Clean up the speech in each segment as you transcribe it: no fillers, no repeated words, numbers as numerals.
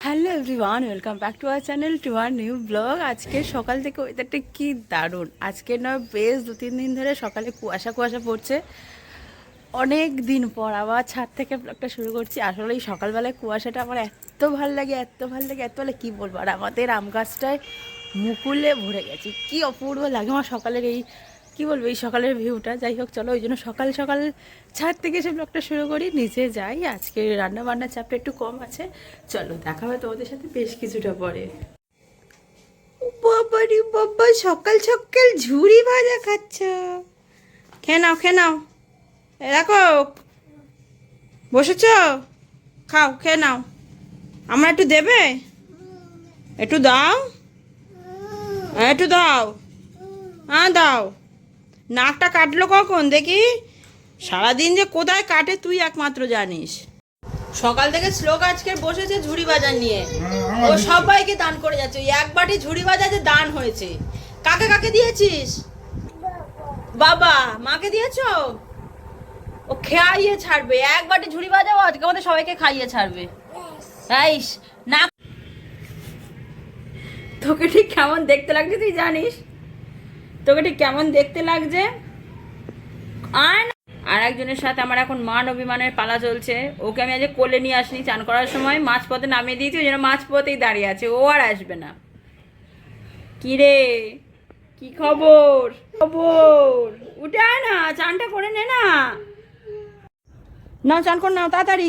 Hello everyone, welcome back to our channel to our new blog. আজকে সকাল থেকে ওয়েদারটা কি দারুণ। আজকে না বেশ 2-3 দিন ধরে সকালে কুয়াশা কুয়াশা পড়ছে। অনেক দিন পর আবার ছাদ থেকে ব্লগটা শুরু করছি। আসলে এই সকালবেলায় কুয়াশাটা আমার এত ভালো লাগে, এত ভালো লাগে, এত ভালো কী বলবো। আর আমাদের আম গাছটায় মুকুলে ভরে গেছে, কি অপূর্ব লাগে আমার সকালের এই কি বলবো এই সকালের ভিউটা। যাই হোক চলো, ওই জন্য সকাল সকাল ছাদ থেকে এসে ব্লগটা শুরু করি। নিচে যাই, আজকে রান্না বান্নার চাপটা একটু কম আছে। চলো দেখা হবে তোমাদের সাথে বেশ কিছুটা পরে। বাবারি বাবা, সকাল সকাল ঝুড়ি ভাজা খাচ্ছ? খেয়ে নাও খেয়ে নাও, দেখো বসেছ, খাও খেয়ে নাও। আমার একটু দেবে? একটু দাও, একটু দাও। হ্যাঁ দাও। নাকটা কাটলো কখন দেখি? সারাদিন যে কোথায় কাটে তুই একমাত্র জানিস। সকাল থেকে শ্লোক আজকে বসেছে ঝুড়ি বাজার নিয়ে, ও সবাইকে দান করে যাচ্ছে। ওই এক বাটি ঝুড়ি বাজার যে দান হয়েছে। কাকে কাকে দিয়েছিস? বাবা মাকে দিয়েছো? ও খাইয়ে ছাড়বে, এক বাটি ঝুড়ি বাজাও আজকে আমাদের সবাইকে খাইয়ে ছাড়বে। রাইস না, তোকে ঠিক কেমন দেখতে লাগছে তুই জানিস? তোকে ঠিক কেমন দেখতে লাগছে? আর একজনের সাথে আমার এখন মান অভিমানের পালা চলছে। ওকে আমি আজ কোলে নিয়ে আসিনি, চান করার সময় মাঝপথে নামিয়ে দিয়েছি, ওই জন্য মাঝপথেই দাঁড়িয়ে আছে, ও আর আসবে না। কি রে, কি খবর? খবর উঠে আয় না, চানটা করে নে না। নাও চান কর নাও তাড়াতাড়ি।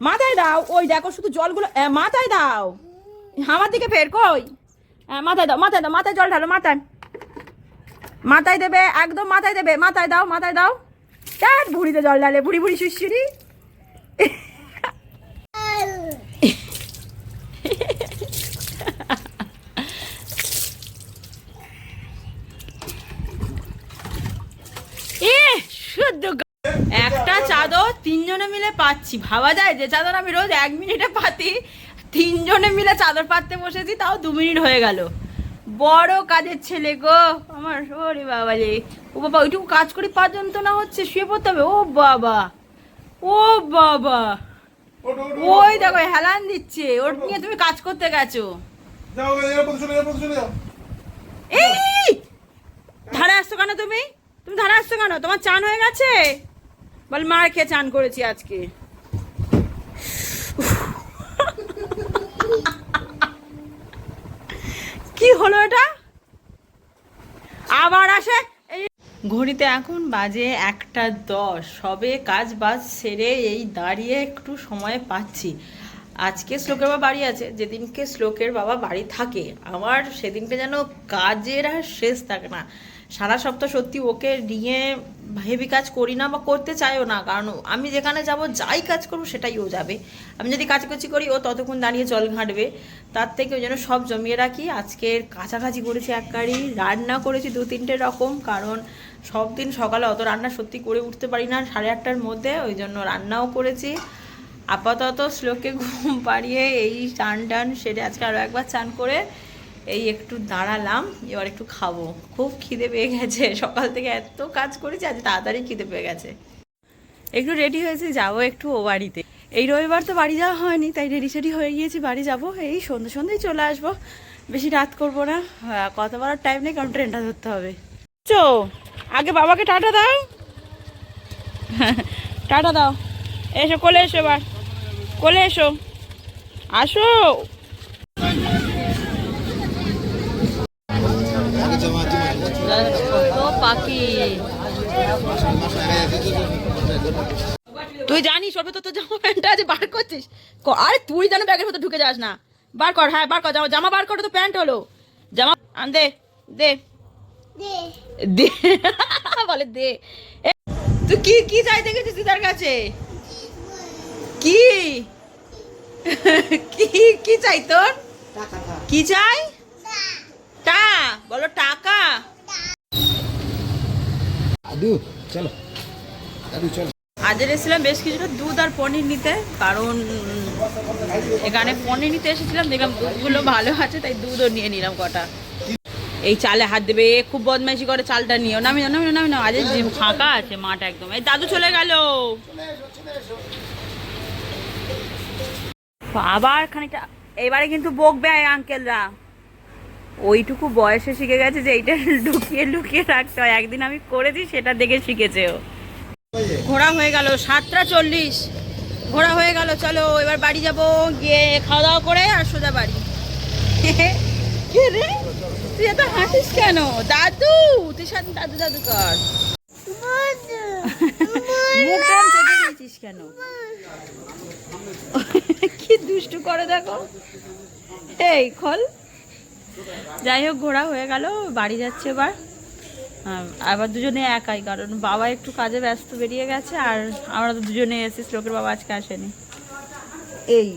মাথায় দাও, ওই দেখো শুধু জলগুলো মাথায় দাও। আমার দিকে ফের কই? মাথায় দাও, মাথায় দাও, মাথায় জল ঢালো, মাথায় মাথায় দেবে, একদম মাথায় দেবে, মাথায় দাও, মাথায় দাও। চার ভুড়িতে জল ঢালে, ভুড়ি ভুড়ি শুশুরি। শুদ্ধ একটা চাদর তিনজনে মিলে পাচ্ছি, ভাবা যায়? যে চাদর আমি রোজ 1 মিনিটে পাতি, তিনজনে মিলে চাদর পাততে বসেছি, তাও 2 মিনিট হয়ে গেল। বড় কাজের ছেলে গো আমার। ওরে বাবা রে, ও বাবা, ওইটুকু কাজ করি 5 যন্ত্রণা হচ্ছে, শুয়ে পড়তে হবে। ও বাবা, ও বাবা, ওই দেখো হেলান দিচ্ছে, ওর নিয়ে তুমি কাজ করতে গেছো। এই ধারে আসছো কেন তুমি? তুমি ধারে আসছো কেন? তোমার চান হয়ে গেছে? বল মার খেয়ে চান করেছি আজকে। কি হলো এটা? আবার আসে। ঘড়িতে এখন বাজে 1:10, সবে কাজ বাজ সেরে এই দাঁড়িয়ে একটু সময় পাচ্ছি। আজকে শ্লোকের বাবা বাড়ি আছে। যেদিনকে শ্লোকের বাবা বাড়ি থাকে আমার সেদিনকে যেন কাজের আর শেষ থাকে না। সারা সপ্তাহ সত্যি ওকে নিয়ে হেভি কাজ করি না বা করতে চাইও না, কারণ আমি যেখানে যাব যাই কাজ করবো সেটাই ও যাবে। আমি যদি কাছাকাছি করি ও ততক্ষণ দাঁড়িয়ে জল ঘাঁটবে। তার থেকে ওই জন্য সব জমিয়ে রাখি। আজকের কাছাকাছি করেছি এক গাড়ি, রান্না করেছি 2-3টে রকম, কারণ সব দিন সকালে অত রান্না সত্যি করে উঠতে পারি না 8:30টার মধ্যে, ওই জন্য রান্নাও করেছি। আপাতত শ্লোককে ঘুম পাড়িয়ে এই চান টান সেরে আজকে আরও একবার চান করে এই একটু দাঁড়ালাম। এবার একটু খাবো, খুব খিদে পেয়ে গেছে। সকাল থেকে এত কাজ করেছি, আজ তাড়াতাড়ি খিদে পেয়ে গেছে। একটু রেডি হয়েছি, যাবো একটু ও বাড়িতে। এই রবিবার তো বাড়ি যাওয়া হয়নি, তাই রেডি সেডি হয়ে গিয়েছি, বাড়ি যাব। এই সন্ধ্যেই চলে আসবো, বেশি রাত করবো না। কত বড় টাইম নেই, কারণ ট্রেনটা ধরতে হবে। চো আগে বাবাকে টাটা দাও। টাটা দাও। এসো কোলে এসো, এবার কোলে এসো, আসো। পাখি তুই জানিস ওর ভেতর তো জামা প্যান্ট আছে, বার করছিস? আরে তুই যেন ব্যাগের ভেতর ঢুকে যাস না। বার কর, হ্যাঁ বার কর, জামা বার কর, তো প্যান্ট হলো। জামা আন দে, দে দে বলে দে। তুই কি কি চাইতে গেছিস দিদার কাছে? কি কি কি চাই তোর? কি চাই? টা বলো, টাকা। চলো চলো। আজ এসেছিলাম বেশ কিছুটা দুধ আর পনির নিতে, কারণ এখানে পনির নিতে এসেছিলাম, দেখলাম দুধগুলো ভালো আছে, তাই দুধও নিয়ে নিলাম কটা। এই চালে হাত দেবে, খুব বদমাইশি করে, চালটা নিও। নামি নামি নামি না, আজ ফাঁকা আছে মাঠ একদম। এই দাদু চলে গেল, আবার খানিকটা এবারে কিন্তু বকবে আঙ্কেলরা। ওইটুকু বয়সে শিখে গেছে যে এইটা লুকিয়ে লুকিয়ে রাখতে হয়। একদিন আমি করেছি, সেটা দেখে শিখেছে ও। ঘোরা হয়ে গেল 7:40, ঘোরা হয়ে গেল। চলো এবার বাড়ি যাব, গিয়ে খাওয়া দাওয়া করে আর সোজা বাড়ি। কে রে, তুই এত হাসিস কেন? দাদু, তুই সাথে দাদু দাদু কর। মুখটা চেপে দিয়েছিস কেন? কি দুষ্টু করে দেখো। এই খোল। যাই হোক, ঘোরা হয়ে গেল, বাড়ি যাচ্ছে এবার। আবার দুজনে একাই, কারণ বাবা একটু কাজে ব্যস্ত বেরিয়ে গেছে, আর আমরা তো দুজনে এসেছি, শ্লোকের বাবা আজকে আসেনি। এই